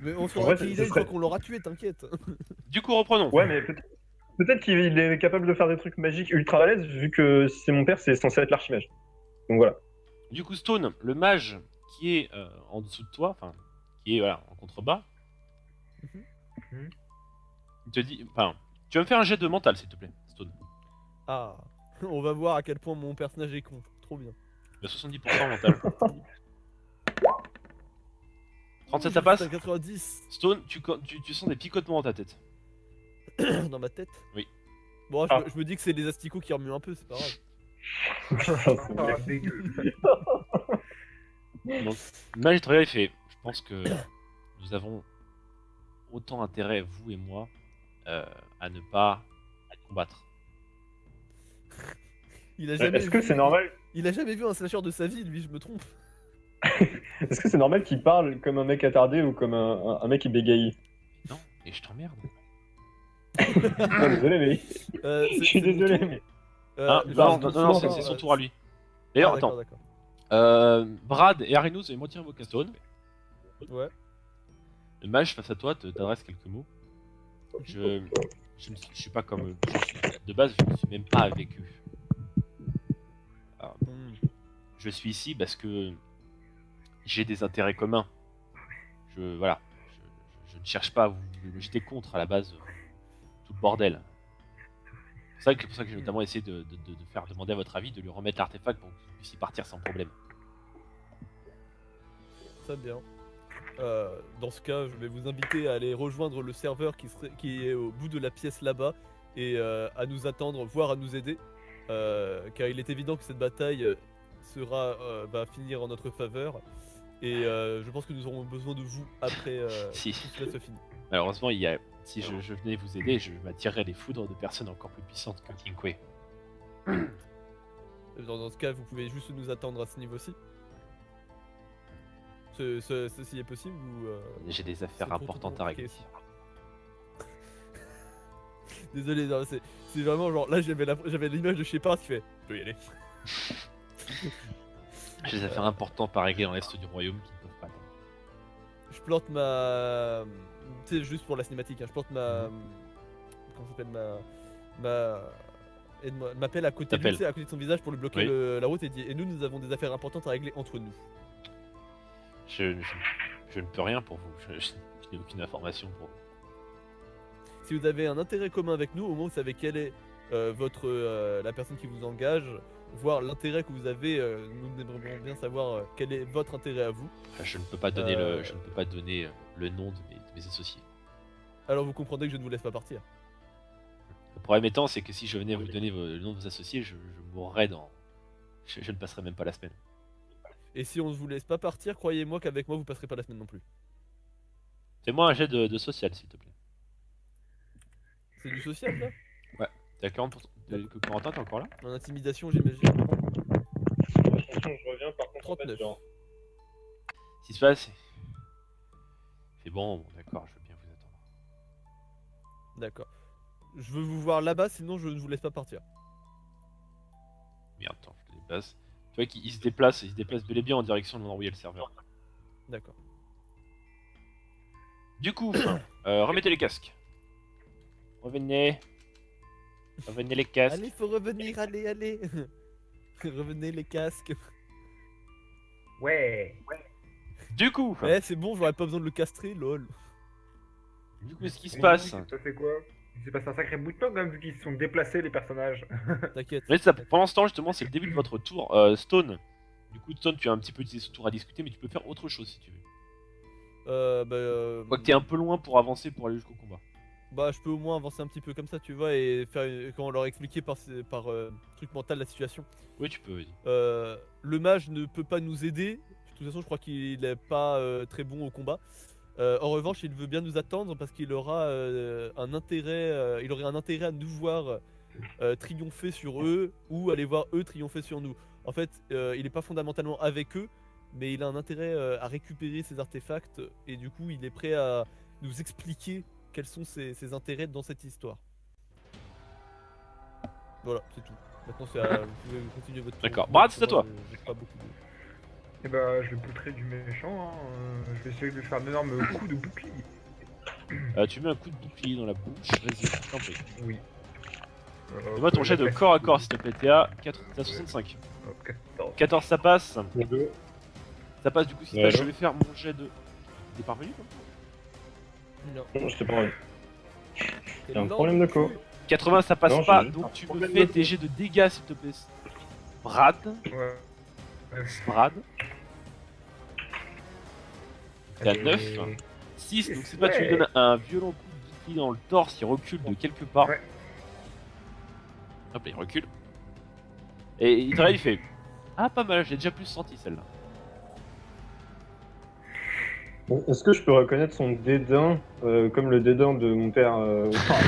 Mais on En saura vrai, qui il ce est une fois serait... qu'on l'aura tué, t'inquiète. Du coup, reprenons. Ouais, mais peut-être qu'il est capable de faire des trucs magiques ultra balèzes, vu que si c'est mon père, c'est censé être l'archimage. Donc voilà. Du coup, Stone, le mage qui est en dessous de toi, enfin, qui est voilà, en contrebas, Mhm. il te dit. Enfin, tu vas me faire un jet de mental, s'il te plaît, Stone. Ah, on va voir à quel point mon personnage est con. Trop bien. Il a 70% mental. 37, ça J'ai juste passe. un 90 Stone, tu sens des picotements dans ta tête. dans ma tête. Oui. Bon, Ah. je me dis que c'est les asticots qui remuent un peu, c'est pas grave. Ah, dégueu. Donc, le mage il fait. Je pense que nous avons autant intérêt, vous et moi, à ne pas combattre. Il a jamais Est-ce que vu, c'est normal il a jamais vu un slasher de sa vie, lui, je me trompe. Est-ce que c'est normal qu'il parle comme un mec attardé ou comme un mec qui bégaye? Non, et je t'emmerde. Non, désolé, mais je suis C'est mon désolé, tour. mais Hein Je non, vais non, tout non, savoir, c'est son euh, tour à lui. Ah, D'ailleurs, d'accord, attends. d'accord. Brad et Arinus, vous allez moitié vos Stone. Ouais. Le mage face à toi t'adresse quelques mots. Je suis pas comme. De base, je ne suis même pas avec eux. Alors, Hmm. je suis ici parce que j'ai des intérêts communs. Voilà. Je ne cherche pas à vous me jeter contre à la base tout le bordel. C'est pour ça que j'ai notamment essayé de faire demander à votre avis de lui remettre l'artefact pour que vous puissiez partir sans problème. Très bien. Dans ce cas, je vais vous inviter à aller rejoindre le serveur qui est au bout de la pièce là-bas et à nous attendre, voire à nous aider. Car il est évident que cette bataille va finir en notre faveur. Et je pense que nous aurons besoin de vous après Si. tout cela se finit. Malheureusement, si je venais vous aider, je m'attirerais les foudres de personnes encore plus puissantes que King Kwe. Dans ce cas, vous pouvez juste nous attendre à ce niveau-ci. Ceci est possible ou J'ai des affaires c'est trop importantes à régler. compliqué, Désolé, non, c'est vraiment genre là j'avais l'image de Shepard qui fait je peux y aller. J'ai des affaires importantes à régler dans l'est du royaume qui ne peuvent pas attendre. Je plante ma. Tu sais, juste pour la cinématique, hein, je plante ma. Comment ça s'appelle ma pelle à côté de lui, tu sais, à côté de son visage pour lui bloquer Oui. la route et dit et nous avons des affaires importantes à régler entre nous. Je ne peux rien pour vous. Je n'ai aucune information pour vous. Si vous avez un intérêt commun avec nous, au moins vous savez quelle est la personne qui vous engage, voir l'intérêt que vous avez, nous aimerions bien savoir quel est votre intérêt à vous. Enfin, je ne peux pas donner le nom de mes associés. Alors vous comprendrez que je ne vous laisse pas partir. Le problème étant, c'est que si je venais vous donner le nom de vos associés, je mourrais dans. Je ne passerai même pas la semaine. Et si on ne vous laisse pas partir, croyez-moi qu'avec moi vous passerez pas la semaine non plus. Fais-moi un jet de social, s'il te plaît. C'est du social là? Ouais. T'as 40%. Corentin, t'es encore là? En intimidation j'imagine. je reviens par contre. 39. Ce qui se passe, c'est bon, d'accord, je veux bien vous attendre. D'accord. Je veux vous voir là-bas, sinon je ne vous laisse pas partir. Merde, attends, je te déplace. Tu vois qu'il se déplace bel et bien en direction de l'endroit où il y a le serveur. D'accord. Du coup, remettez les casques. Revenez. Revenez les casques. Allez, faut revenir, allez. Revenez les casques. Ouais. Du coup, Eh, c'est bon, j'aurais pas besoin de le castrer, lol. ce qui se passe. Ça fait quoi? Il s'est passé un sacré bout de temps quand même vu qu'ils se sont déplacés les personnages. T'inquiète. Mais ça, pendant ce temps, justement, c'est le début de votre tour. Stone. Du coup, Stone, tu as un petit peu utilisé ce tour à discuter, mais tu peux faire autre chose si tu veux. Quoique t'es un peu loin pour avancer pour aller jusqu'au combat. Bah, je peux au moins avancer un petit peu comme ça, tu vois, et faire quand leur expliquer par truc mental la situation. Oui, tu peux, vas-y. Le mage ne peut pas nous aider. De toute façon, je crois qu'il est pas très bon au combat. En revanche, il veut bien nous attendre parce qu'il aura un intérêt. Il aurait un intérêt à nous voir triompher sur eux ou aller voir eux triompher sur nous. En fait, il n'est pas fondamentalement avec eux, mais il a un intérêt à récupérer ces artefacts et du coup, il est prêt à nous expliquer quels sont ses intérêts dans cette histoire. Voilà, c'est tout. Maintenant, vous pouvez continuer votre tour. D'accord. Brad, c'est à toi. J'ai pas beaucoup de... Et bah, je vais poutrer du méchant. Hein. Je vais essayer de lui faire un énorme coup de bouclier. Tu mets un coup de bouclier dans la bouche, vas-y, je t'en prie. Oui. Fais-moi ton jet de corps à corps s'il te plaît, t'es à 65. 14. 14 ça passe. Les deux. Ça passe du coup, si Ouais, je alors vais faire mon jet de... T'es parvenu quoi Non. Non, je t'ai pas envie. T'es Y'a un lent problème de cul. co. 80 ça passe Non, pas, j'ai- donc tu me problème fais de- tes jets de dégâts s'il te plaît. Brad, Ouais. Brad, t'es à Et- 9, 6, donc c'est pas, tu lui donnes un violent coup de bouclier dans le torse, il recule de quelque part. Ouais. Hop là, il recule. Et il te regarde, il fait ah pas mal, j'ai déjà plus senti celle-là. Bon, est-ce que je peux reconnaître son dédain comme le dédain de mon père au travail?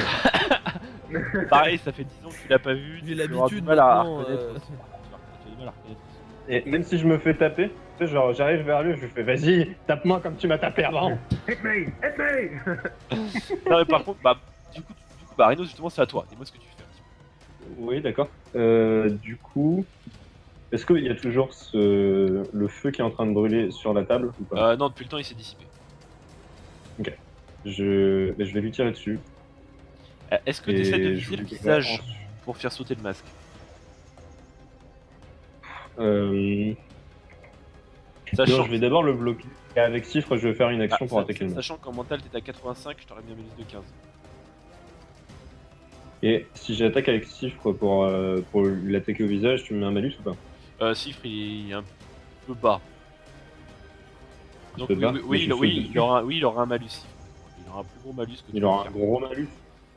Pareil, ça fait 10 ans que tu l'as pas vu, J'ai tu vas avoir du l'habitude mal à maintenant, reconnaître. Tu as du mal à reconnaître. Et même si je me fais taper, tu sais, genre j'arrive vers lui, je lui fais vas-y, tape-moi comme tu m'as tapé avant. Hit me! Hit me! Non mais par contre, bah du coup, bah Rhino justement c'est à toi, dis-moi ce que tu fais. Un petit peu. Oui, d'accord. Du coup, est-ce qu'il y a toujours le feu qui est en train de brûler sur la table ou pas? Non, depuis le temps il s'est dissipé. Je vais lui tirer dessus. Est-ce que tu essaies de Et viser je le lui visage pour faire sauter le masque? Non, Sachant, je vais d'abord le bloquer. Et avec Cifre, je vais faire une action ah, pour sa- attaquer le masque. sachant qu'en mental t'étais à 85, je t'aurais mis un bonus de 15. Et si j'attaque avec Cifre pour l'attaquer au visage, tu me mets un malus ou pas? Cifre il est un peu bas. Donc peu oui, bas, oui, mais oui, je il, saute oui, dessus. il aura un malus. Cifre. Il aura un plus gros malus que Il tu aura peux un faire. gros malus.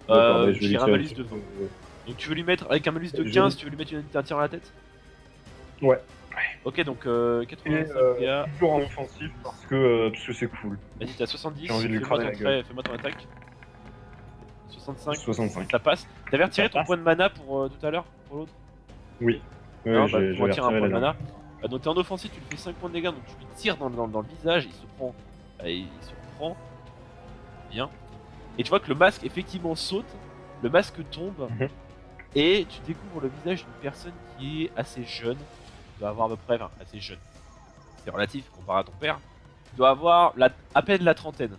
D'accord, bah, je vais Je lui dirais un tirer malus dessus. de 20. Donc tu veux lui mettre avec un malus de Je 15, vais- tu veux lui mettre un tir à la tête? Ouais. Ok, donc Et 85 dégâts. toujours en offensif parce que c'est cool. Vas-y, t'es à 70, J'ai envie de lui fais-moi cramer ton, la gueule. fais-moi ton attaque. 65, 65. ça passe. T'avais retiré Ça ton passe. point de mana pour tout à l'heure, pour l'autre? Oui. Ouais, Non, bah, j'ai tu retires un retiré point de la mana. Donc t'es en offensive, tu lui fais 5 points de dégâts, donc tu lui tires dans le visage, il se prend bien. Et tu vois que le masque effectivement saute, le masque tombe, Mhm. et tu découvres le visage d'une personne qui est assez jeune, tu dois avoir à peu près, enfin assez jeune, c'est relatif comparé à ton père, tu dois avoir à peine la trentaine.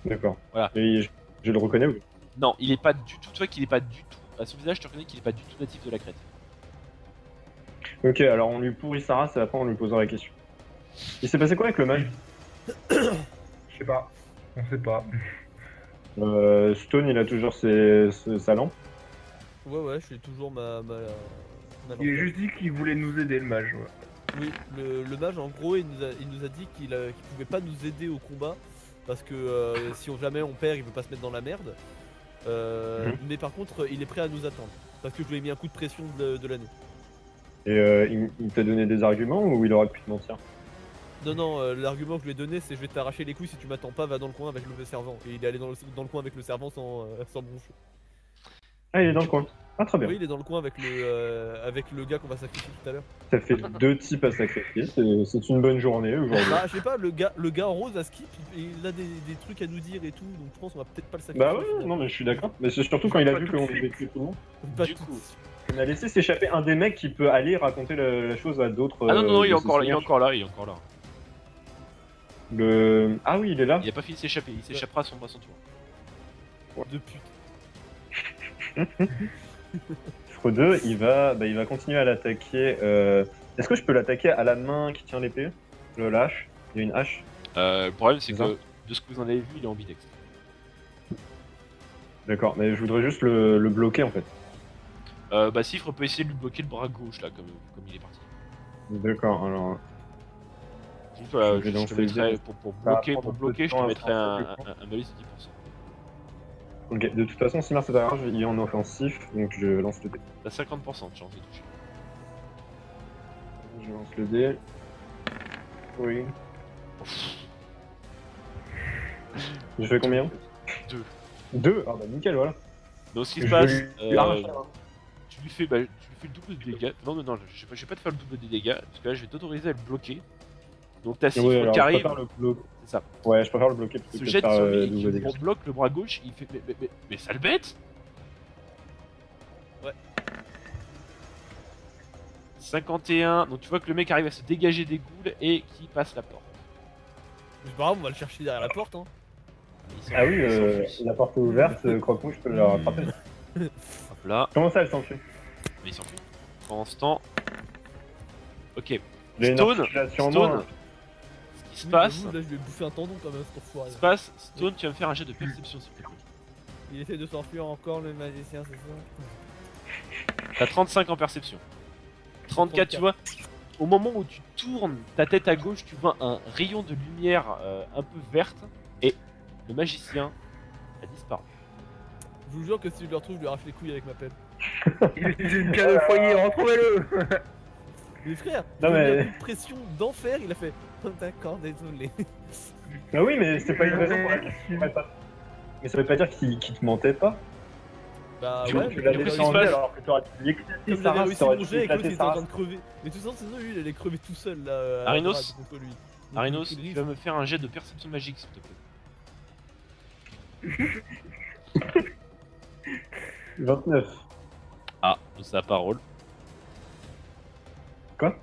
D'accord. Voilà. Et je le reconnais ou Non, il est pas du tout, tu vois qu'il est pas du tout, à son visage tu reconnais qu'il est pas du tout natif de la Crète. Ok, alors on lui pourrit sa race et après on lui posera la question. Il s'est passé quoi avec le mage? Je sais pas. On sait pas. Stone, il a toujours sa lampe. Ouais, je fais toujours ma Il a lanterne. juste dit qu'il voulait nous aider, le mage. Ouais. Oui, le mage en gros il nous a dit qu'il pouvait pas nous aider au combat parce que si jamais on perd il veut pas se mettre dans la merde. Mais par contre il est prêt à nous attendre parce que je lui ai mis un coup de pression de l'année. Et il t'a donné des arguments ou il aurait pu te mentir? Non, l'argument que je lui ai donné c'est je vais t'arracher les couilles si tu m'attends pas, va dans le coin avec le servant. Et il est allé dans le coin avec le servant sans broncher. Ah, il est dans le coin. Ah, très bien. Oui il est dans le coin avec le gars qu'on va sacrifier tout à l'heure. Ça fait 2 types à sacrifier. C'est une bonne journée aujourd'hui. Bah je sais pas, le gars en rose à skip, il a des trucs à nous dire et tout, donc je pense qu'on va peut-être pas le sacrifier. Bah ouais, non mais je suis d'accord. Mais c'est surtout quand il a vu qu'on avait tué tout le monde. Pas Du tout. coup. On a laissé s'échapper un des mecs qui peut aller raconter la chose à d'autres. Ah non, il est de encore là, ses il est encore là, il est encore là. Ah oui, il est là. Il a pas fini de s'échapper, il s'échappera à son tour. De pute. Freudeux, il va continuer à l'attaquer. Est-ce que je peux l'attaquer à la main qui tient l'épée? Je le lâche. Il y a une hache. Le problème c'est C'est ça. que de ce que vous en avez vu, il est ambidextre. D'accord, mais je voudrais juste le bloquer en fait. Bah Cifre peut essayer de lui bloquer le bras gauche là, comme il est parti. D'accord, alors. Donc, voilà, Je vais je te lancer mettrais, le pour Ça va bloquer, prendre un peu de je te temps à mettrais prendre un malus de 10%. Ok, de toute façon, si Mars est derrière, il est en offensif, donc je lance le dé. T'as 50% de chance de toucher. Je lance le dé. Oui. Je fais combien? 2. 2. Ah bah nickel, voilà. Donc ce qui se Je passe, lui arrache la main. tu lui fais le double de dégâts. Non, je vais pas te faire le double des dégâts, parce que là je vais t'autoriser à le bloquer. Donc t'as Cifre Ouais, alors qui je arrive, préfère le bloquer. c'est ça, Ouais, je préfère le bloquer plutôt se que de jette faire sur lui et double qui dégâts. bloque le bras gauche, il fait mais sale bête. Ouais. 51. Donc tu vois que le mec arrive à se dégager des ghouls et qui passe la porte. C'est pas grave, on va le chercher derrière la porte. Hein. Ah oui, Il s'enfuit. la porte est ouverte, crois-moi, je peux le rattraper. Hop là, Comment ça, elle s'enfuit? mais il s'enfuit. Pendant ce temps. Ok. Il y a une Stone, articulation en Stone, moins. ce qui se Oui, passe, j'avoue, là, je vais bouffer un tendon quand même, cet enfoiré. Stone, tu vas me faire un jet de perception s'il te plaît. Il essaie de s'enfuir encore, le magicien, c'est ça? T'as 35 en perception. 34, tu 34. vois, au moment où tu tournes ta tête à gauche, tu vois un rayon de lumière un peu verte et le magicien a disparu. Je vous jure que si je le retrouve, je lui arrache les couilles avec ma pelle. Il utilisait une pierre de foyer, retrouvez-le. Mais frère, Non, il a mis mais- un coup de pression d'enfer, il a fait oh, d'accord, désolé. Ah oui, mais c'est pas une raison pour laquelle tu pourrais pas. Mais ça veut pas dire qu'il te mentait pas. Bah Du ouais, coup, mais Tu l'as du coup, comme ce qui laissé se en passe- vie alors que t'aurais pu l'éclater. il sa avait race, réussi t'aurais mon pu jet et que l'autre il éclater était sa en train race. de crever. Mais tout ça, sinon lui il allait crever tout seul là. à Arinos droite contre lui. Donc, Arinos, il tu risque. vas me faire un jet de perception magique s'il te plaît. 29. Ah, donc c'est la parole. Quoi?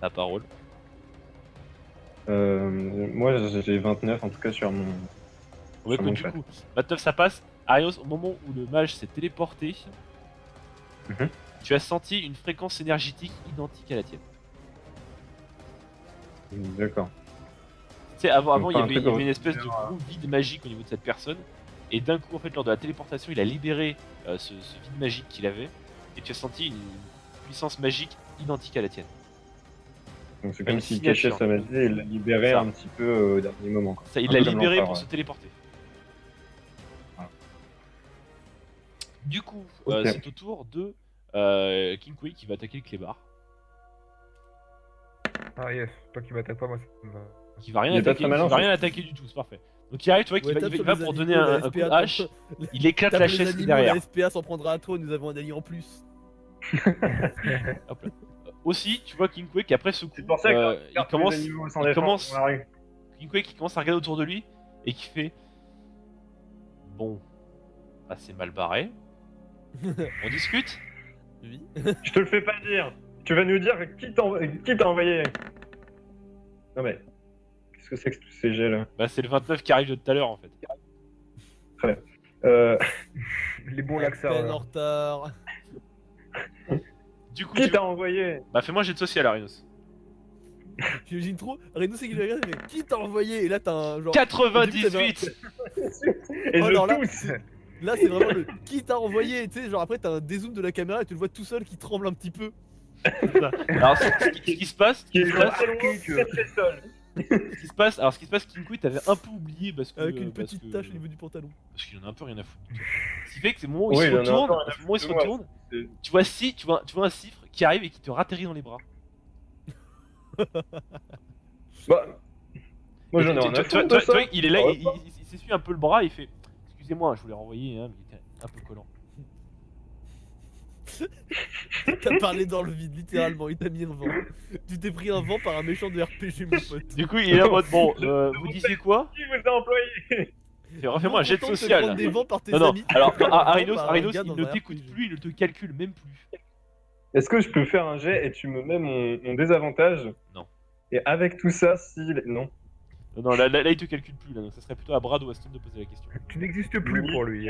La parole. Moi j'ai 29 en tout cas sur mon. Ouais, Sur que mon du chat. coup, 29 ça passe. Arios, au moment où le mage s'est téléporté, Mhm. tu as senti une fréquence énergétique identique à la tienne. D'accord. Tu sais, avant Donc, il y pas un avait, truc il y avait au- une espèce de gros vide magique au niveau de cette personne. Et d'un coup, en fait, lors de la téléportation, il a libéré ce vide magique qu'il avait. Et tu as senti une puissance magique identique à la tienne. Donc c'est Une comme s'il signature. cachait sa magie et il l'a libéré Ça. un petit peu au dernier moment. Quoi. Ça, il Un l'a peu comme libéré l'empereur, pour ouais. se téléporter. Du coup, Ok. c'est au tour de King Kui qui va attaquer le clébard. Ah yes, toi qui m'attaques pas, moi ça me va. Qui va rien Il est pas attaquer, très malin, qui va ça. rien attaquer du tout, c'est parfait. Donc il arrive, tu vois, qu'il Ouais, va, tape il sur va les pour animaux, donner la un coup de SPA hache, il éclate tape la les chaise animaux, derrière. la SPA s'en prendra à trop, nous avons un allié en plus. Hop là. Aussi, tu vois King Kui qui après ce coup, C'est pour ça que il commence, il commence- dans la rue. King Kui qui commence à regarder autour de lui et qui fait bon, bah, c'est mal barré. On discute. Oui. Je te le fais pas dire. Tu vas nous dire qui t'a envoyé. Non mais. Qu'est-ce que c'est que tous ces jets là? Bah c'est le 29 qui arrive de tout à l'heure en fait. Les bons À laxeurs. peine en retard. Du coup, Qui t'a envoyé? bah fais-moi un jet de social, Arinos. J'imagine trop. Reno c'est qu'il le regarde, mais qui t'a envoyé? Et là t'as un genre. 98. Et Oh, je alors là, pousse. Là c'est vraiment le qui t'a envoyé. Tu sais, genre après t'as un dézoom de la caméra et tu le vois tout seul qui tremble un petit peu. Alors ce qui se passe, Qui est ce qui se passe, très loin, très très seul. ce qui se passe, alors ce qui se passe, King Kui t'avais un peu oublié parce que Avec une parce petite que- tache au niveau du pantalon. parce qu'il en a un peu rien à foutre. Ce qui fait que c'est le moment où il Oui, se il en a un peu retourne, rien à au moment où il se foutre de moi. retourne, C'est- tu vois un cifre qui arrive et qui te ratterrit dans les bras. Bah. Moi j'en ai Tu- un tu- à tu vois- foutre tu de vois- tu ça. vois, il est là, Ouais. il s'essuie un peu le bras, il fait excusez-moi, je voulais renvoyer, hein, mais il était un peu collant. T'as parlé dans le vide, littéralement, il t'a mis un vent. Tu t'es pris un vent par un méchant de RPG, mon pote. Du coup, il est là en mode bon, vous disiez quoi? Qui vous a employé? Refais-moi un jet de Content te social. prendre des vents par tes Non, non, amis, tu alors te prends un vent Arinos, par un Arinos gars il dans ne un t'écoute RPG. plus, il ne te calcule même plus. Est-ce que je peux faire un jet et tu me mets mon désavantage? Non. Et avec tout ça, si. Non. Non, non, là, il te calcule plus, là, donc ça serait plutôt à Brad ou à Stone de poser la question. Tu n'existes plus pour lui.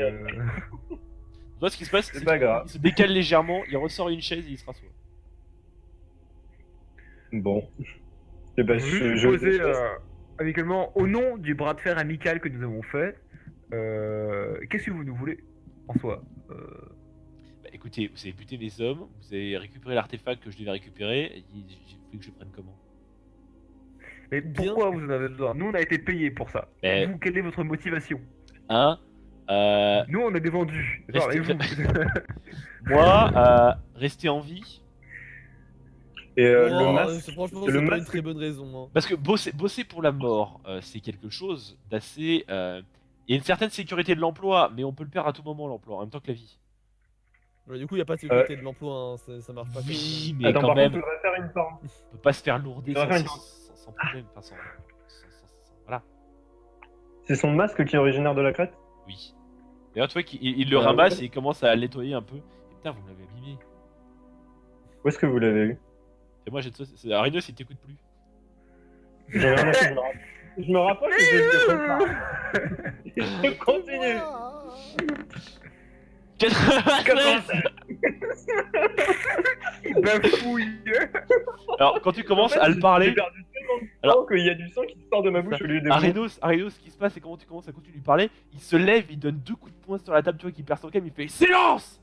Toi, ce qui se passe, C'est c'est pas qu'il grave. il se décale légèrement, il ressort une chaise et il se rassoit. Bon. Et bah, Je vais poser amicalement au nom du bras de fer amical que nous avons fait. Qu'est-ce que vous nous voulez en soi Bah écoutez, vous avez buté mes hommes, vous avez récupéré l'artefact que je devais récupérer, et vous voulez que je prenne comment? Mais pourquoi vous en avez besoin? Nous on a été payés pour ça. Mais- Vous, quelle est votre motivation? Hein Nous on a des vendus. Genre, Restez- et vous Moi, rester en vie, Et Oh, le masque. franchement, le c'est pas une masque- très bonne raison. Hein. parce que bosser pour la mort, c'est quelque chose d'assez... Il y a une certaine sécurité de l'emploi, mais on peut le perdre à tout moment l'emploi, en même temps que la vie. Ouais, du coup, y a pas de sécurité de l'emploi, hein, ça marche pas comme ça. Oui, mais Attends, quand par même, contre, je voudrais faire une forme. on peut pas se faire lourder Il va faire sans problème, enfin voilà, C'est son masque qui est originaire de la crête? oui. D'ailleurs, tu vois qu'il le Ah, ramasse ouais. et il commence à le nettoyer un peu. Et putain, vous me l'avez abîmé. Où est-ce que vous l'avez eu? Et moi, j'ai de sauce. Arinos, il t'écoute plus. J'en ai rien à foutre, je me rapproche et je continue. Il bafouille. Alors, quand tu commences En fait, à le parler, J'ai perdu tellement de Alors- temps qu'il y a du sang qui sort de ma bouche au lieu des mots. Arinos, ce qui se passe, c'est quand tu commences à continuer de lui parler, il se lève, il donne 2 coups de poing sur la table, tu vois qu'il perd son calme, il fait silence.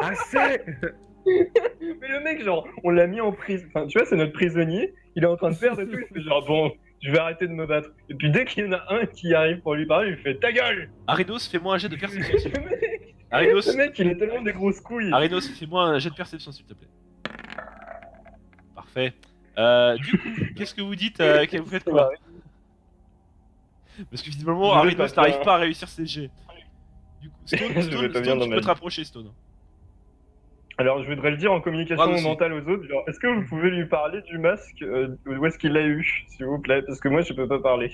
Assez. Mais le mec, genre, on l'a mis en prison. Enfin, tu vois, c'est notre prisonnier. Il est en train de perdre et tout. Il fait genre, bon, je vais arrêter de me battre. Et puis dès qu'il y en a un qui arrive pour lui parler, il fait ta gueule. Arinos, fais-moi un jet de perception. s'il te Le plaît. mec, Arinos, le mec, il a tellement des grosses couilles. Arinos, fais-moi un jet de perception, s'il te plaît. Parfait. Du coup, qu'est-ce que vous dites que vous faites quoi? Parce que visiblement, Je vais Arinos pas n'arrive bien. pas à réussir ses jets. Du coup, Stone, Je vais Stone, pas bien Stone, dans tu ma peux vie. te rapprocher, Stone. Alors, je voudrais le dire en communication Bravo, aussi. mentale aux autres. Genre, est-ce que vous pouvez lui parler du masque où est-ce qu'il l'a eu, s'il vous plaît? Parce que moi, je peux pas parler.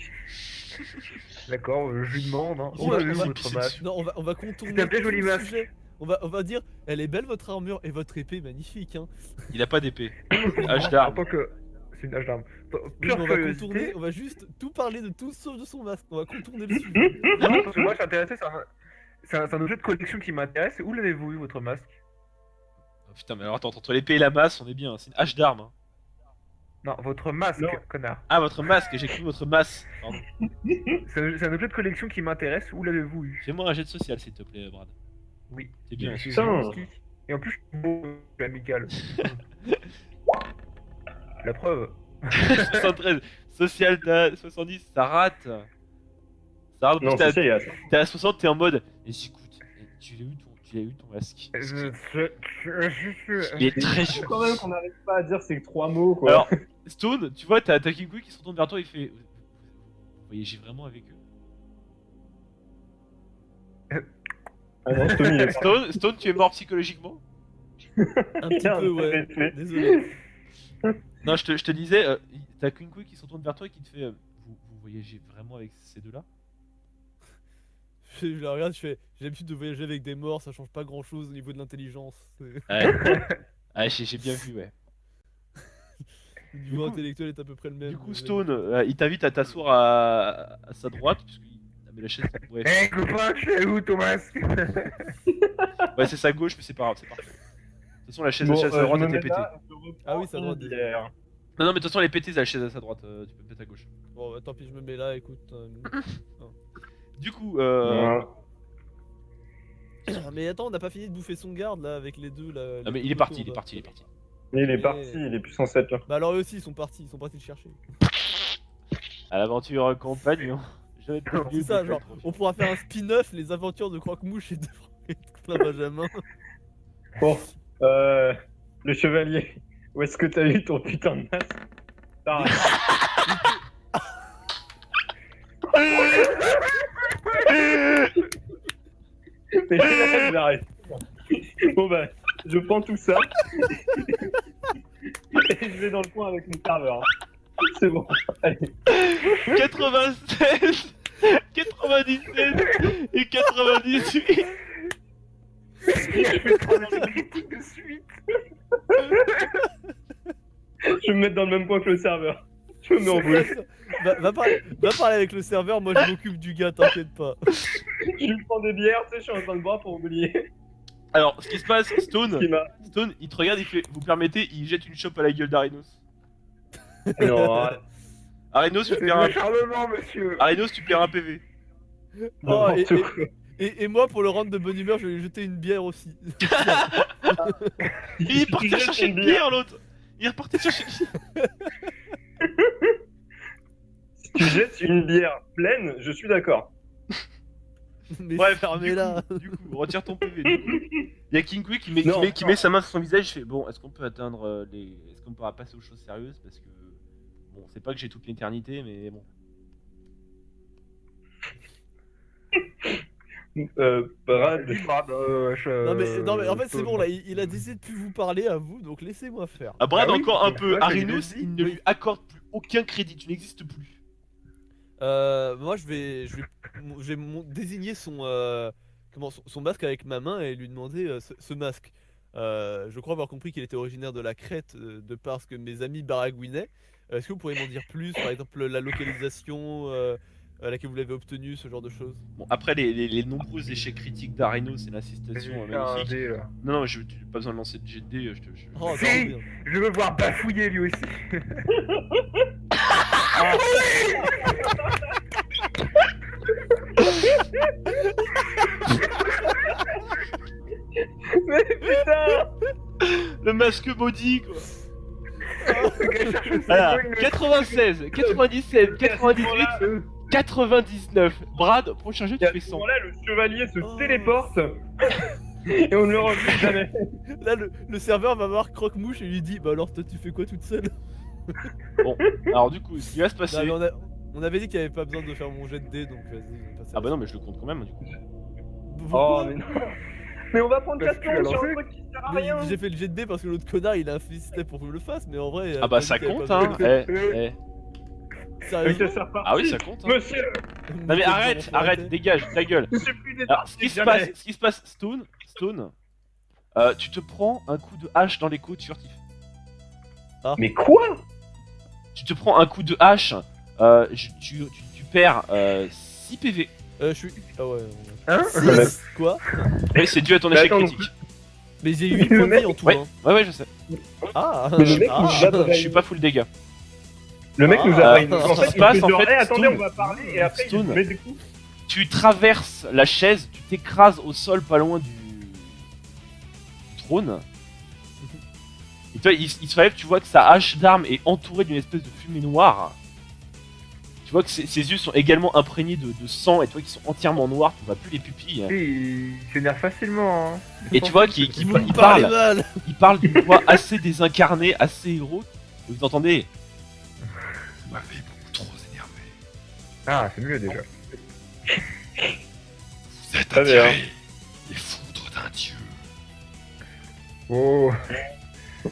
D'accord, je lui demande. Hein. On Où va- avez-vous on va- votre masque? Non, on va contourner. S'il te plaît, tout joli le masque. sujet. On va dire, elle est belle votre armure et votre épée magnifique. Hein. Il a pas d'épée. Hache d'arme. En tant que. C'est une hache d'arme. Oui, Pure mais on va curiosité. contourner, on va juste tout parler de tout sauf de son masque. On va contourner le sujet. Non, parce que moi je suis intéressé, c'est un objet de collection qui m'intéresse. Où l'avez-vous eu votre masque? Oh, putain, mais alors attends, entre l'épée et la masse, on est bien. C'est une hache d'arme. Hein. Non, votre masque, Non. connard. Ah, votre masque, j'ai cru votre masse. Pardon. C'est un objet de collection qui m'intéresse. Où l'avez-vous eu? Fais-moi un jet de social, s'il te plaît, Brad. Oui. C'est bien. Je suis Putain. gentil. Et en plus, je suis beau, je suis amical. La preuve. 73. Social, t'as 70, ça rate. Ça rate, Non, t'es c'est ça, il y a. à 60, t'es en mode. Et écoute, tu l'as eu ton masque. Il est très joli. Quand même qu'on n'arrive pas à dire ces 3 mots, quoi. Alors, Stone, tu vois, t'as Kinkui qui se retourne vers toi, il fait. Vous voyagez vraiment avec eux? Ah non, Stone, il est pas. Stone, tu es mort psychologiquement? Un petit peu, ouais. Arrêtez. Désolé. Non, je te disais, t'as Kinkui qui se retourne vers toi et qui te fait. Vous voyagez vraiment avec ces deux-là? Je la regarde, je fais. J'ai l'habitude de voyager avec des morts, ça change pas grand chose au niveau de l'intelligence. Ouais, j'ai bien vu, ouais. Le niveau coup- intellectuel est à peu près le même. Du coup, Stone, il t'invite à t'asseoir à sa droite, puisqu'il a mis la chaise. Ouais, Hé copain, tu es où ton masque? ouais c'est sa gauche, mais c'est pas grave, c'est parfait. De toute façon, la chaise, Bon, à sa droite je me était mets pétée. là, je reprends Ah oui, sa droite, une désolé. bière. Non, non, mais de toute façon, elle est pétée, la chaise à sa droite, tu peux me mettre à gauche. Bon, bah, tant pis, je me mets là, écoute. Du coup, Voilà. Mais attends, on n'a pas fini de bouffer son garde là avec les deux là. ah, mais les il est deux parti, motos, il est là. parti, il est parti. Mais il est parti, il est plus censé être là. Bah alors eux aussi ils sont partis le chercher. À l'aventure compagnon. Je vais te C'est ça, genre, on pourra faire un spin-off, les aventures de Croque-Mouche et de Plein Benjamin. Bon, le chevalier, où est-ce que t'as eu ton putain de masque? T'arrêtes. Mais j'arrête. Bon bah, je prends tout ça et je vais dans le coin avec mon serveur. C'est bon, allez. 96, 97 et 98. Je vais prendre une critique de suite. Je vais me mettre dans le même coin que le serveur. Je me mets en boule. Va parler avec le serveur, moi je m'occupe du gars, t'inquiète pas. Je lui prends des bières, tu sais, je suis en train de boire pour oublier Alors, ce qui se passe, ce Stone, qui m'a. il te regarde, il fait, vous permettez, il jette une chope à la gueule d'Arenos. Non, Arenos, tu C'est perds un... l'acharnement, monsieur. Arenos, tu perds un PV. Oh, et, n'importe quoi. et moi pour le rendre de bonne humeur, je vais lui jeter une bière aussi. Il est parti chercher une bière, l'autre. Il est reparti chercher une bière. Si tu jettes une bière pleine, je suis d'accord. Mais Bref, fermez-la. Du coup, retire ton PV. Du coup, il y a Kinkui qui met, Non, qui met sa main sur son visage. Je fais bon, est-ce qu'on peut atteindre les. Est-ce qu'on pourra passer aux choses sérieuses? Parce que. Bon, c'est pas que j'ai toute l'éternité, mais bon. Brad. Non mais en fait c'est bon là, il a décidé de plus vous parler à vous, donc laissez-moi faire. Ah, Brad, Ah oui, encore un donc, peu. ouais, Arinos, j'ai dit. il ne lui accorde plus aucun crédit. Tu n'existes plus. Moi je vais désigner son masque avec ma main et lui demander ce masque. Je crois avoir compris qu'il était originaire de la Crète, de par ce que mes amis baragouinaient. Est-ce que vous pourriez m'en dire plus, par exemple la localisation à laquelle vous l'avez obtenu, ce genre de choses? Bon, après les nombreux échecs critiques d'Areno, c'est l'assistation J'ai fait un magnifique. dé, là. Non, tu n'as pas besoin de lancer de jet de dés, Oh, Si. trop bien. Je veux voir bafouiller lui aussi. Mais putain. Le masque body, quoi. Le gars cherche une Voilà, seconde, 96, 97, 98, 99. Brad, prochain jeu, Et tu à fais ce 100. moment-là, le chevalier se Oh. téléporte et on ne le revoit jamais. Là, le serveur va voir Croque-Mouche et lui dit bah alors toi tu fais quoi toute seule? Alors, du coup, ce qui va se Non, passer. mais on avait dit qu'il n'y avait pas besoin de faire mon jet de dés, donc vas-y, on va passer à Ah bah non, mais je le compte quand même, du coup. Oh, Pourquoi? mais non. Mais on va prendre Parce 4 que tu l'as secondes sur un lancé. truc qui sert à Mais rien. j'ai fait le jet de dés parce que l'autre connard il a insisté pour que je le fasse, mais en vrai. Ah bah ça compte, hein. Eh. Sérieusement? Ok, c'est reparti. Ah oui, ça compte. Hein. Monsieur, Non mais arrête, dégage, ta gueule. je suis plus des Alors, ce qui se passe, Stone, tu te prends un coup de hache dans les côtes furtif. Mais quoi? Tu te prends un coup de hache, tu perds 6 PV. Je suis. Ah ouais. Hein? Six. Quoi? Oui, c'est dû à ton Mais échec attends, critique. Mais j'ai 8 points de vie en tout, Ouais, hein. ouais, je sais. Ah! Mais le mec ah. nous bat Je suis pas full dégâts. Le mec nous Ah. a en Ce qui fait, se passe, il fait en genre, fait, hey, attendez, Stone. on va parler, et après il Stone. met des coups. Tu traverses la chaise, tu t'écrases au sol pas loin du trône. Et toi, il se relève, tu vois que sa hache d'arme est entourée d'une espèce de fumée noire. Tu vois que ses yeux sont également imprégnés de sang et toi qui sont entièrement noirs, tu vois plus les pupilles. Hein. Il s'énerve facilement. Hein. Et tu vois qu'il Vous me parlez mal! il parle d'une voix assez désincarnée, assez héros. Et vous entendez. Vous m'avez beaucoup trop énervé. Ah, c'est mieux déjà. Vous êtes Très bien. les foudres d'un dieu. Oh.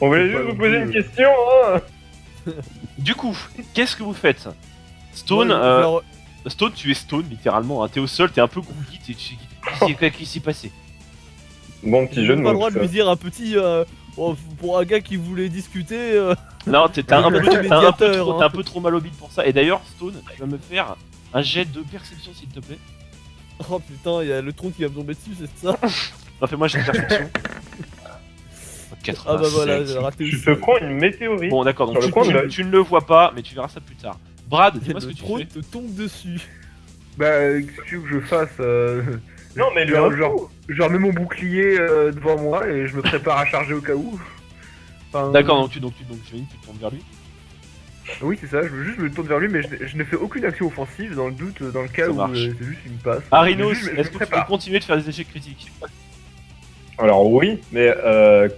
On voulait C'est juste pas vous poser non une plus. question, hein. Du coup, qu'est-ce que vous faites? Stone, Moi, alors, Stone, tu es Stone littéralement. Hein. T'es au sol, t'es un peu groggy. Qu'est-ce qui s'est passé? Bon, j'ai petit jeu de pas le mots. droit de tout lui ça. dire un petit. Pour un gars qui voulait discuter. Non, t'as un, Médiateur, t'as hein. un peu trop mal au bide pour ça. Et d'ailleurs, Stone, tu vas me faire un jet de perception s'il te plaît. Oh putain, il y a le tronc qui va me tomber dessus, c'est ça? Non, fais-moi un jet de perception. Ah bah voilà, 87. j'ai raté Tu aussi. te prends une météorite. Bon, d'accord, donc Sur le coin de l'œil. tu ne le vois pas, mais tu verras ça plus tard. Brad, dis-moi ce Le que tu trône fais. te tombe dessus. Bah, qu'est-ce que tu veux que je fasse Non, mais lui, genre, un genre, coup. je remets mon bouclier devant moi et je me prépare à charger au cas où. Enfin, D'accord, donc j'imagine que tu te tournes vers lui. Oui, c'est ça, je veux juste me tourne vers lui, mais je ne fais aucune action offensive dans le doute, dans le cas Ça où marche. c'est juste une passe. Arinos, Je me est-ce que tu veux prépare. continuer de faire des échecs critiques? Alors oui, mais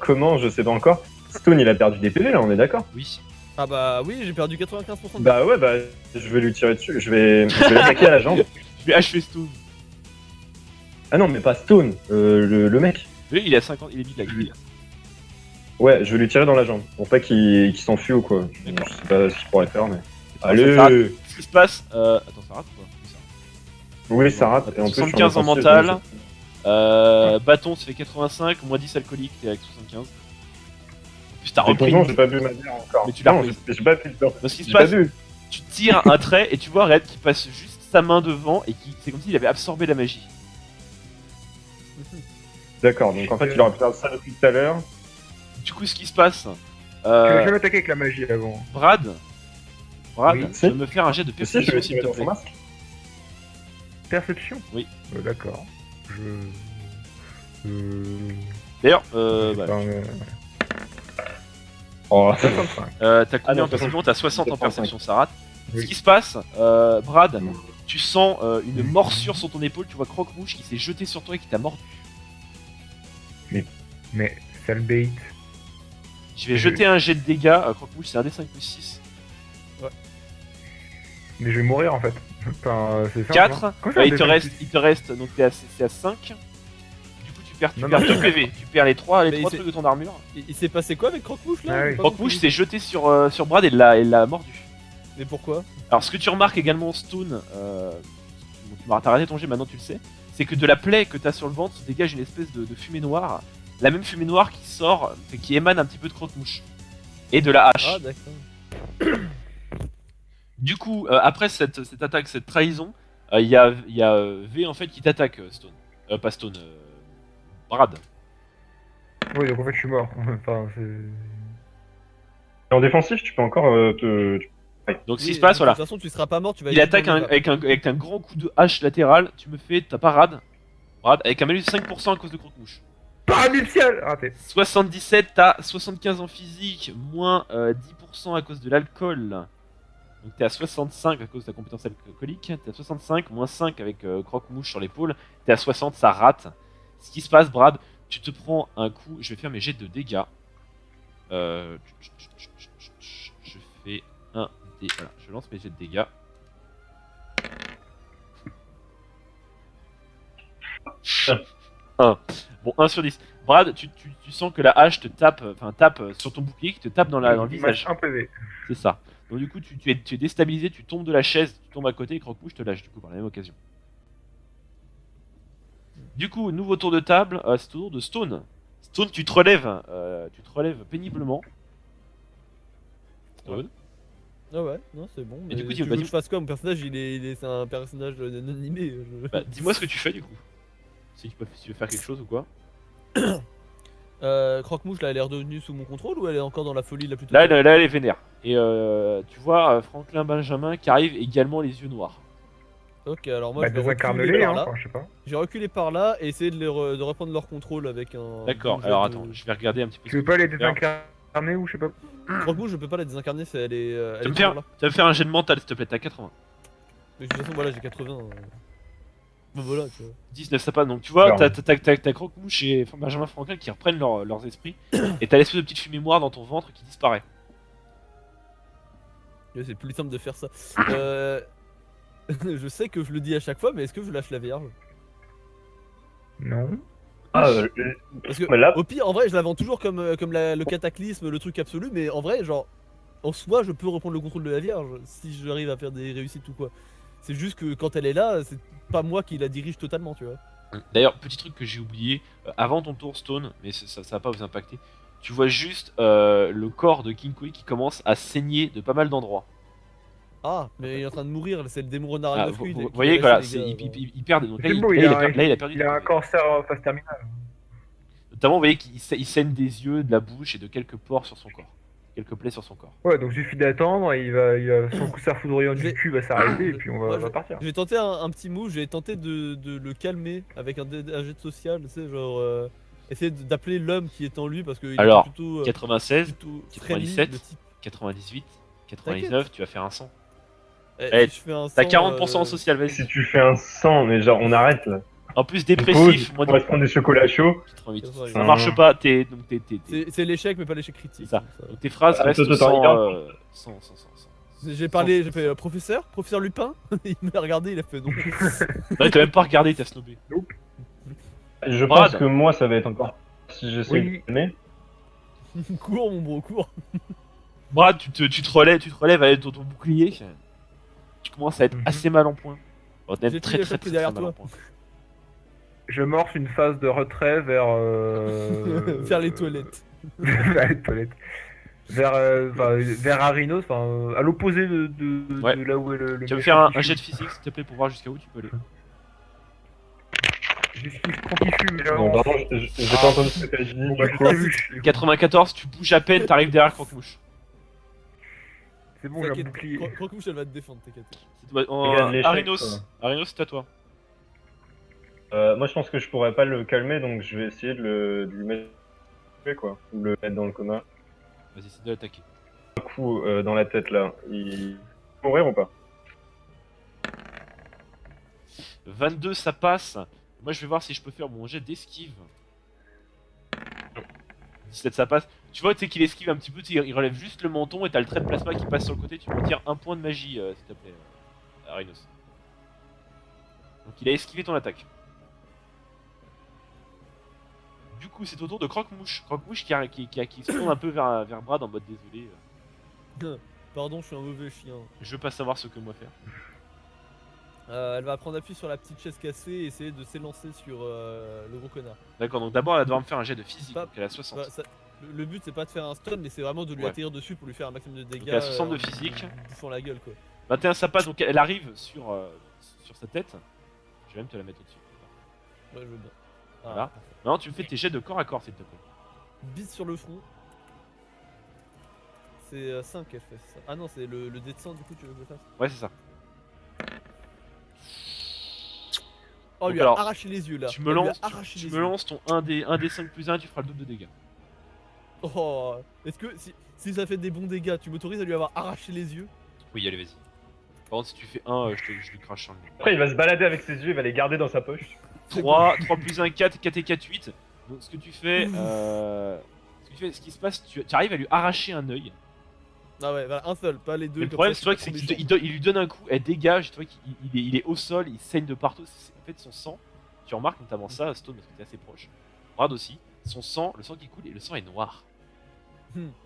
comment, je sais pas encore. Stone, il a perdu des PV là, on est d'accord? Oui. Ah bah oui, j'ai perdu 95% de Bah ouais, bah je vais lui tirer dessus. Je vais l'attaquer à la jambe. Je vais achever Stone. Ah non, mais pas Stone, le mec. Lui, il est à 50, il est vide là. Ouais, je vais lui tirer dans la jambe. Pour pas qu'il s'enfuit ou quoi. Je D'accord. sais pas ce qu'il pourrait faire, mais. Ça Allez! rate. Ce qui se passe. Attends, ça rate ou pas? Oui, ça rate. Oui, ça rate. Et en plus, 75 en je suis mental. Bâton, ça fait 85, moins 10 alcoolique, t'es avec 75. En plus, t'as repris. Non, j'ai pas bu ma bière encore. Mais tu l'as Non, reprise. j'ai pas bu. Non, Ce qui se j'ai pas passe, bu. tu tires un trait et tu vois Red qui passe juste sa main devant et qui c'est comme s'il avait absorbé la magie. D'accord, donc en fait, il aurait pu faire ça depuis tout à l'heure. Du coup, ce qui se passe, Tu vas jamais attaquer avec la magie avant. Brad, Oui. tu vas me faire un jet de Mais si, je perception vais s'il tirer te dans son plaît. masque. Perception? Oui. D'accord. D'ailleurs, Enfin, Oh, 65. t'as combien non, en perception? T'as 60 en 65. perception, ça rate. Oui. Ce qui se passe, Brad, tu sens une morsure sur ton épaule, tu vois Croque-Mouche qui s'est jeté sur toi et qui t'a mordu. Mais, sale bait. Je vais jeter un jet de dégâts, Croque-Mouche c'est un D5 plus 6. Mais je vais mourir en fait. Enfin, c'est ça. 4, Quand j'ai un il te D5+, reste, donc c'est à 5. Du coup tu perds Non, 2 non. PV, tu perds les 3 Mais trucs de ton armure. Il s'est passé quoi avec Croque-Mouche là? Ah oui. J'ai pas Croque-Mouche compris. s'est jeté sur Brad et l'a mordu. Mais pourquoi? Alors ce que tu remarques également Stone, t'as raté ton jet, maintenant tu le sais, c'est que de la plaie que t'as sur le ventre se dégage une espèce de fumée noire la même fumée noire qui sort, qui émane un petit peu de Croque-Mouche et de la hache. Ah, d'accord. Du coup, après cette attaque, cette trahison, il y a V en fait qui t'attaque, Stone. Pas Stone, Brad. Oui, donc en fait, je suis mort. Enfin, c'est. En défensif, tu peux encore te. Donc ce qui Oui, se passe, de voilà. toute façon, tu seras pas mort, tu vas Il être attaque dans le vap. avec un grand coup de hache latéral, tu me fais ta parade. Brad, avec un malus de 5% à cause de Croque-Mouche. Paranuptial raté. 77, t'as 75 en physique, moins 10% à cause de l'alcool. Donc t'es à 65 à cause de ta compétence alcoolique. T'es à 65, moins 5 avec Croque-Mouche sur l'épaule. T'es à 60, ça rate. Ce qui se passe, Brad, tu te prends un coup. Je vais faire mes jets de dégâts. Je fais un dé. Voilà, je lance mes jets de dégâts. Bon, 1 sur 10. Brad, tu sens que la hache te tape, tape sur ton bouclier, qui te tape dans le visage. Un PV. C'est ça. Donc du coup, tu es déstabilisé, tu tombes de la chaise, tu tombes à côté et Croque-Mouche te lâche du coup par la même occasion. Du coup, nouveau tour de table, c'est au tour de Stone. Stone, tu te relèves péniblement. Stone. Ah ouais, non, c'est bon. Et du coup, tu bah, veux dis- que je fasse quoi? Mon personnage, c'est un personnage non animé. Bah, dis-moi ce que tu fais du coup. Si tu veux faire quelque chose ou quoi. Croque-Mouche, là, elle est redevenue sous mon contrôle ou elle est encore dans la folie la plus Là, totale? elle est vénère. Et tu vois Franklin Benjamin qui arrive également les yeux noirs. Ok, alors moi Bah, je vais reculer désincarne-les, par hein, là. enfin, je sais pas. J'ai reculé par là et essayer de reprendre leur contrôle avec un. D'accord, bon jet alors de- attends, je vais regarder un petit peu. Tu veux pas les désincarner ou je sais pas. Croque-Mouche, je peux pas la désincarner, elle est, elle Tu est vas toujours là. me faire un jet de mental s'il te plaît, t'as 80. Mais de toute façon, voilà, j'ai 80. Bon, voilà, tu vois. 19 ça passe, donc tu vois, Alors. t'as Croque-Mouche et Benjamin Franklin qui reprennent leurs esprits, et t'as l'espèce de petite fumée noire dans ton ventre qui disparaît. Ouais, c'est plus simple de faire ça. Je sais que je le dis à chaque fois, mais est-ce que je lâche la vierge? Non. Ah, Parce que, mais là, au pire, en vrai, je la vends toujours comme, le cataclysme, le truc absolu, mais en vrai, genre, en soi, je peux reprendre le contrôle de la vierge si j'arrive à faire des réussites ou quoi. C'est juste que quand elle est là, c'est pas moi qui la dirige totalement, tu vois. D'ailleurs, petit truc que j'ai oublié, avant ton tour Stone, mais ça va pas vous impacter, tu vois juste le corps de King Koi qui commence à saigner de pas mal d'endroits. Ah, mais il est en train de mourir, c'est le démon renard Ah, Agnoscuide vous qui voyez, l'a voilà, lâché, les gars, il perd, donc là, C'est beau, là, il a perdu il des a un PV. cancer en phase terminale. Notamment, vous voyez qu'il saigne des yeux, de la bouche et de quelques pores sur son corps. Quelques plaies sur son corps. Ouais, donc suffit d'attendre, son coup foudroyant Je vais- du cul va s'arrêter et puis on Moi, va partir. Je vais tenter un petit move, je vais tenter de le calmer avec un jet de social, tu sais, genre essayer d'appeler l'homme qui est en lui parce qu'il Alors, est plutôt, 96, plutôt friendly, 97, le type. 98, 99, tu vas faire un 100. Eh, Eh, si je fais un T'as 100, 40% en social, vas-y. si tu fais un 100, mais genre, on arrête là. En plus, Pause, dépressif, moi on va se prendre des chocolats chauds. 88. Ouais, Ça ouais. marche pas, donc C'est l'échec, mais pas l'échec critique. C'est ça. donc donc tes phrases Ah, restent attends, sans, attends, sans. J'ai parlé, j'ai fait professeur Lupin. Il m'a regardé, il a fait non. Non, t'as même pas regardé, t'as snobé. Je Brad. pense que moi, ça va être encore. Si j'essaie Oui. de calmer. Cours, mon bro, cours. Brad, tu te relèves avec ton bouclier. Tu commences à être Mhm. assez mal en point. Bon, t'es J'ai très pris très le très, choc derrière mal en toi. point. Je morce une phase de retrait vers. Faire les toilettes. vers les toilettes. Vers Arinos, à l'opposé de Ouais. là où est le. Tu vas me méchant faire un qui jet de fume. physique s'il te plaît pour voir jusqu'à où tu peux aller. J'esquive trop qui fume, mais là. Non, pardon, j'ai pas entendu ce que t'as dit. Bon, bah, Du coup, je t'ai vu. 94, tu bouges à peine, t'arrives derrière Croque-Mouche. C'est bon, j'ai un T'inquiète, bouclier. Croque-Mouche, elle va te défendre, t'inquiète. Regarde l'échec, Arinos, c'est à toi. moi, je pense que je pourrais pas le calmer, donc je vais essayer de lui mettre quoi, ou le mettre dans le coma. Vas-y, c'est de l'attaquer. Un coup dans la tête là, il va mourir ou pas? 22, ça passe. Moi, je vais voir si je peux faire mon jet d'esquive. 17, ça passe. Tu vois, tu sais qu'il esquive un petit peu, il relève juste le menton et t'as le trait de plasma qui passe sur le côté. Tu me retires un point de magie, s'il te plaît, Arinos. Donc, il a esquivé ton attaque. Du coup, c'est au tour de Croque-Mouche. Croque-Mouche qui se tourne un peu vers Brad en mode désolé. Pardon, je suis un mauvais chien. Je veux pas savoir ce que moi faire. Elle va prendre appui sur la petite chaise cassée et essayer de s'élancer sur le gros connard. D'accord, donc d'abord elle va devoir me faire un jet de physique, Pas- donc elle a 60. Bah, le but c'est pas de faire un stun, mais c'est vraiment de lui Ouais. atterrir dessus pour lui faire un maximum de dégâts. elle a 60 de en physique. lui bouffant la gueule quoi. 21 ça passe, donc elle arrive sur sa tête. Je vais même te la mettre au-dessus. Ouais, je veux bien. Ah, Voilà. parfait. Maintenant tu me fais tes jets de corps à corps s'il te plaît. Bise sur le front. C'est 5 qu'elle fait ça. Ah non, c'est le dé de sang du coup tu veux que je le fasse. Ouais, c'est ça. Oh, Donc lui alors, a arraché les yeux là. Tu me Elle lui a lances, arraché tu les me yeux. lances ton 1d 5 plus 1, tu feras le double de dégâts. Oh, est-ce que si ça fait des bons dégâts, tu m'autorises à lui avoir arraché les yeux? Oui, allez, vas-y. Par contre, si tu fais 1, je lui crache sur le nez. Après, il va se balader avec ses yeux, il va les garder dans sa poche. 3 plus 1, 4, 4 et 4, 8. Donc ce que tu fais, ce qui se passe, tu arrives à lui arracher un œil. Ah ouais, voilà, un seul, pas les deux. Mais le comme problème, ça, c'est toi que pas c'est trop qu'il méchant. il lui donne un coup, elle dégage, tu vois qu'il est au sol, il saigne de partout. C'est en fait son sang. Tu remarques notamment ça, Stone, parce que t'es assez proche. Brad aussi, son sang, le sang qui coule et le sang est noir.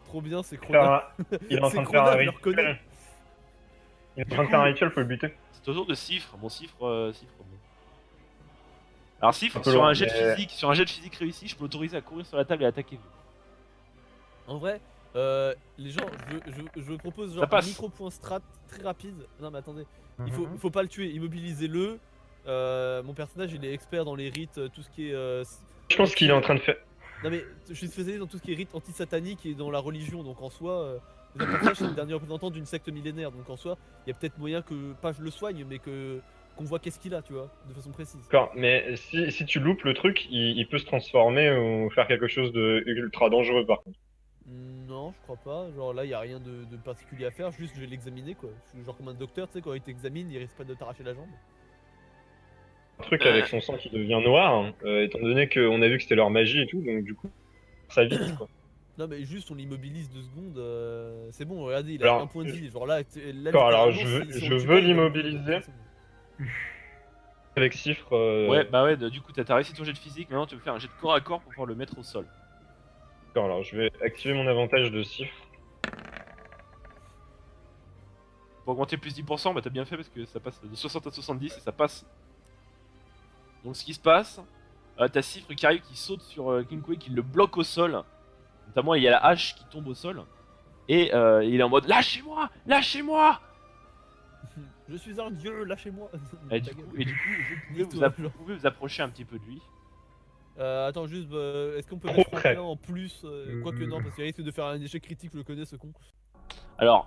Trop bien, c'est Crona. Il est en C'est train de faire Crona, un je le reconnais. rituel. Il est en train de faire un rituel, faut le buter. C'est au tour de Cifre, mon Cifre, bon. Alors Cifre, Un peu sur loin, un jet de mais- physique, sur un jet de physique réussi, je peux l'autoriser à courir sur la table et attaquer vous. En vrai, les gens, je propose Ça genre un passe. micro point strat très rapide. Non mais attendez, Mhm. il faut pas le tuer, immobilisez-le. Mon personnage il est expert dans les rites, tout ce qui est. Je pense qu'il est en train de faire. Non mais je suis spécialisé dans tout ce qui est rites anti-sataniques et dans la religion, donc en soi, le personnage c'est le dernier représentant d'une secte millénaire, donc en soi, il y a peut-être moyen que, pas je le soigne, mais que qu'on voit qu'est-ce qu'il a, tu vois, de façon précise. D'accord, mais si tu loupes le truc, il peut se transformer ou faire quelque chose de ultra dangereux par contre. Non, je crois pas. Genre là, il y a rien de particulier à faire. Juste, je vais l'examiner quoi. Je suis genre comme un docteur, tu sais, quand il t'examine, il risque pas de t'arracher la jambe. Un truc avec son sang qui devient noir, hein, étant donné qu'on a vu que c'était leur magie et tout, donc du coup, ça vite quoi. Non, mais juste, on l'immobilise 2 secondes. C'est bon, regardez, il a Alors, un point de vie. Genre là, D'accord, alors littéralement, je si on veux le tue pas, il va l'immobiliser. mourir. Avec Cifre. Ouais, bah ouais, du coup t'as réussi ton jet de physique, maintenant tu peux faire un jet de corps à corps pour pouvoir le mettre au sol. D'accord, alors je vais activer mon avantage de Cifre. Pour augmenter plus 10%, bah t'as bien fait parce que ça passe de 60 à 70 et ça passe. Donc ce qui se passe, t'as Cifre qui arrive, qui saute sur Kinkwe, qui le bloque au sol. Notamment il y a la hache qui tombe au sol. Et il est en mode lâchez-moi, lâchez-moi. Je suis un dieu, lâchez-moi. Et Ta du gueule. coup, vous pouvez Nique-toi, vous pouvez vous approcher un petit peu de lui. Attends, juste, est-ce qu'on peut Trop mettre près. Franklin en plus quoique non, parce qu'il risque de faire un échec critique, je le connais ce con. Alors,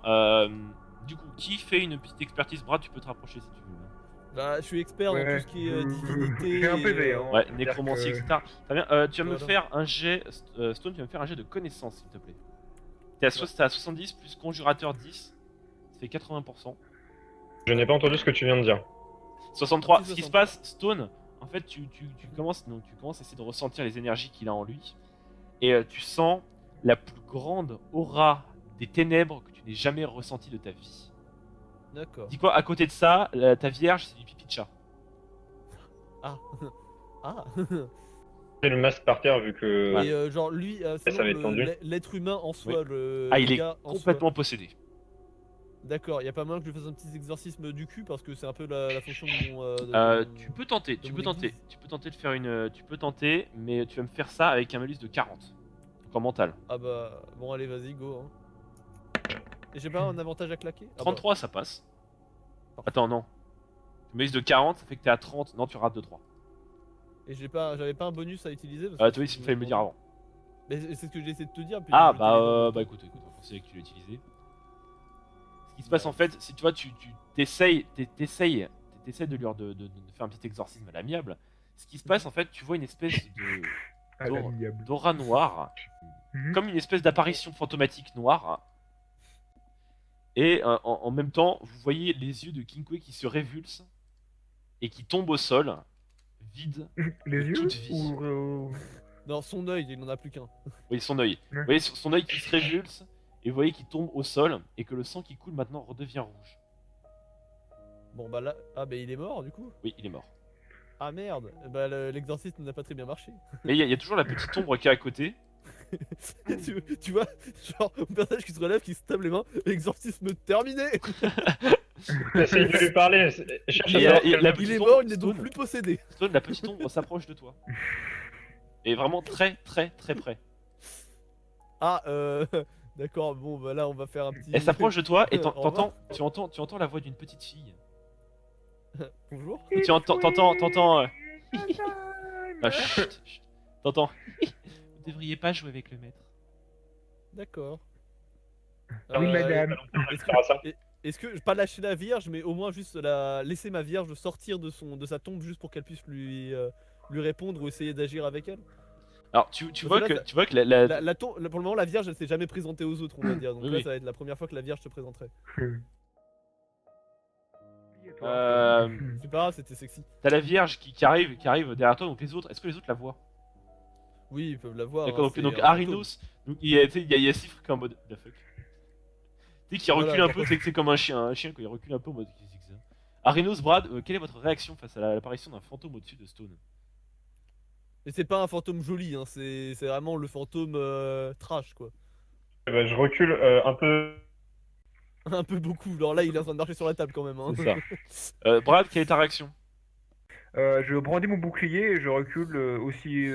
du coup, qui fait une petite expertise, Brad, tu peux te rapprocher si tu veux. Bah, je suis expert dans Ouais, tout ce qui est je- divinité. j'ai un et, PV, hein. Ouais, c'est-à-dire nécromancie, que- etc. Très bien, tu vas me Voilà. faire un jet, Stone, tu vas me faire un jet de connaissance, s'il te plaît. T'es à 70 plus conjurateur 10, ça fait 80%. Je n'ai pas entendu ce que tu viens de dire. 63, Plus ce qui se 63. passe, Stone, en fait, tu commences à essayer de ressentir les énergies qu'il a en lui. Et tu sens la plus grande aura des ténèbres que tu n'aies jamais ressentie de ta vie. D'accord. Dis quoi, à côté de ça, ta vierge, c'est du pipi de chat. Ah. Ah. J'ai le masque par terre vu que. Et genre lui, Ça va être tendu. l'être humain en soi, le Ah, il est gars en soi. complètement possédé. D'accord, y a pas moyen que je fasse un petit exorcisme du cul parce que c'est un peu la fonction de mon. Tu peux tenter, de mon église. tu peux tenter de faire une, tu peux tenter, mais tu vas me faire ça avec un malus de 40, donc en mental. Ah bah bon allez vas-y go. Hein. Et j'ai pas un avantage à claquer. Ah bah, 33, ça passe. Attends, non. Malus de 40, ça fait que t'es à 30. Non, tu rates de 3. Et j'avais pas un bonus à utiliser. Parce Ah, que toi, il fallait me le dire avant. Mais c'est ce que j'ai essayé de te dire. puis Ah, je bah écoute, on va considérer que tu l'as utilisé. Ce qui se passe en fait, si tu vois, tu t'essayes de lui de faire un petit exorcisme à l'amiable. Ce qui se passe en fait, tu vois une espèce de À l'amiable. d'aura noire, Mhm. comme une espèce d'apparition fantomatique noire. Et en même temps, vous voyez les yeux de Kinkwe qui se révulsent et qui tombent au sol, vides. Les yeux toute vie. ou Non, son œil, il en a plus qu'un. Vous voyez son œil. Ouais. Vous voyez son œil qui se révulse et vous voyez qu'il tombe au sol et que le sang qui coule maintenant redevient rouge. Bon bah là, ah bah il est mort du coup. Oui, il est mort. Ah merde, bah l'exorcisme n'a pas très bien marché. Mais il y a toujours la petite ombre qui est à côté. tu vois, genre mon personnage qui se relève, qui se tape les mains, exorcisme terminé. Essaye de lui parler. Cherche à Et, savoir et quel- la Il petite est ombre, mort, il n'est donc Stone, plus possédé. Stone, la petite ombre s'approche de toi. Et vraiment très très très près. Ah, d'accord, bon, bah là, on va faire un petit. Elle s'approche de toi et Au revoir. tu entends la voix d'une petite fille. Bonjour. Tu t'entends. Ah, chut, chut. T'entends. Vous devriez pas jouer avec le maître. D'accord. Oui, madame. Est-ce faire ça. est-ce que, pas lâcher la Vierge, mais au moins juste laisser ma Vierge sortir de sa tombe juste pour qu'elle puisse lui répondre ou essayer d'agir avec elle? Alors tu Parce vois que là, que tu vois que la- Pour le moment, la Vierge, elle s'est jamais présentée aux autres, on va dire. Donc Oui, là, oui. ça va être la première fois que la Vierge se présenterait. C'est pas grave, c'était sexy. t'as la Vierge qui arrive derrière toi. Donc les autres, est-ce que les autres la voient? Oui, ils peuvent la voir. D'accord. hein, c'est Donc un fantôme. Arinos, donc il y a Sifre qui est en mode the fuck. Tu sais qui recule Voilà, un peu, c'est comme un chien quand il recule un peu en mode qu'est-ce que c'est que ça. Arinos, Brad, quelle est votre réaction face à l'apparition d'un fantôme au-dessus de Stone? Et c'est pas un fantôme joli, hein, c'est vraiment le fantôme trash, quoi. Eh ben, je recule un peu. Un peu beaucoup. Alors là, il est en train de marcher sur la table quand même. Hein. C'est ça. Brad, quelle est ta réaction? Je brandis mon bouclier et je recule aussi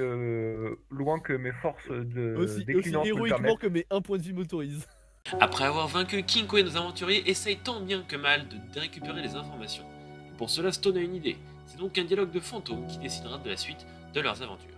loin que mes forces de Aussi déclinance me le héroïquement permettent. que mes 1 point de vie m'autorisent. Après avoir vaincu Kinko et nos aventuriers essayent tant bien que mal de récupérer les informations. Et pour cela, Stone a une idée. C'est donc un dialogue de fantômes qui décidera de la suite de leurs aventures.